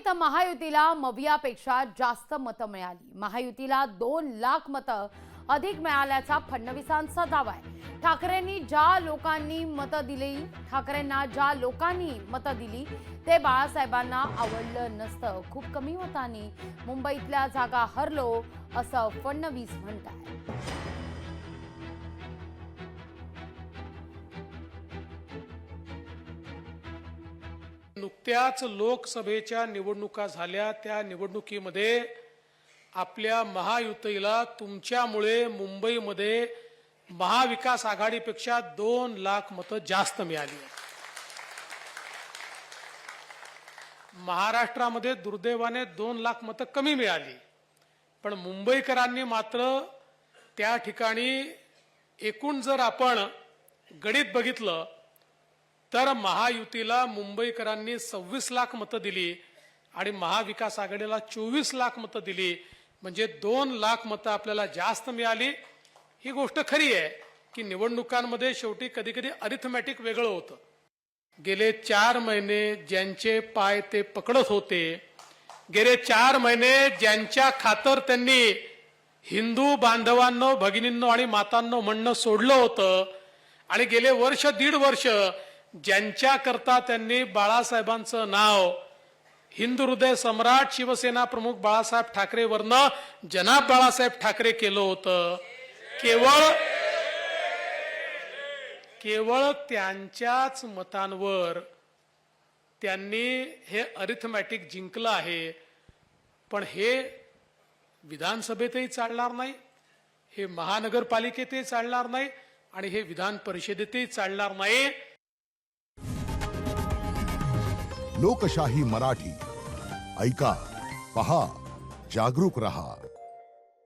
मुंबईत महायुतीला मवियापेक्षा जास्त मतं मिळाली। महायुतीला 2 लाख मतं अधिक मिळाल्याचा फडणवीसांचा दावा आहे। ठाकरेंना ज्या लोकांनी मतं दिली ते बाळासाहेबांना आवडलं नसतं। खूप कमी मतांनी मुंबईतल्या जागा हरलो असं फडणवीस म्हणतात। नुकत्याच लोकसभेच्या निवडणुका झाल्या। त्या निवडणुकीमध्ये आपल्या महायुतीला तुमच्यामुळे मुंबईमध्ये महाविकास आघाडीपेक्षा 2 लाख मतं जास्त मिळाली। महाराष्ट्रामध्ये दुर्दैवाने 2 लाख मतं कमी मिळाली, पण मुंबईकरांनी मात्र त्या ठिकाणी एकूण जर आपण गणित बघितलं तर महायुतीला मुंबईकरांनी 26 लाख मतं दिली आणि महाविकास आघाडीला 24 लाख मतं दिली, म्हणजे 2 लाख मतं आपल्याला जास्त मिळाली। ही गोष्ट खरी आहे की निवडणुकांमध्ये शेवटी कधी कधी अरिथमॅटिक वेगळं होतं। गेले 4 महिने ज्यांचे पाय ते पकडत होते, गेले 4 महिने ज्यांच्या खातर त्यांनी हिंदू बांधवांनो, भगिनींनो आणि मातांनो म्हणणं सोडलं होतं, आणि गेले वर्ष 1.5 वर्ष ज्यांच्या करता त्यांनी बाळासाहेबांचं नाव हिंदू हृदय सम्राट शिवसेना प्रमुख बाळासाहेब ठाकरे वरनं जनाब बाळासाहेब ठाकरे केलं होतं, केवळ त्यांच्याच मतांवर त्यांनी हे अरिथमॅटिक जिंकलं आहे। पण हे विधानसभेतही चालणार नाही, हे महानगरपालिकेतही चालणार नाही, आणि हे विधान परिषदेतही चालणार नाही। लोकशाही मराठी ऐका, पहा, जागरूक रहा।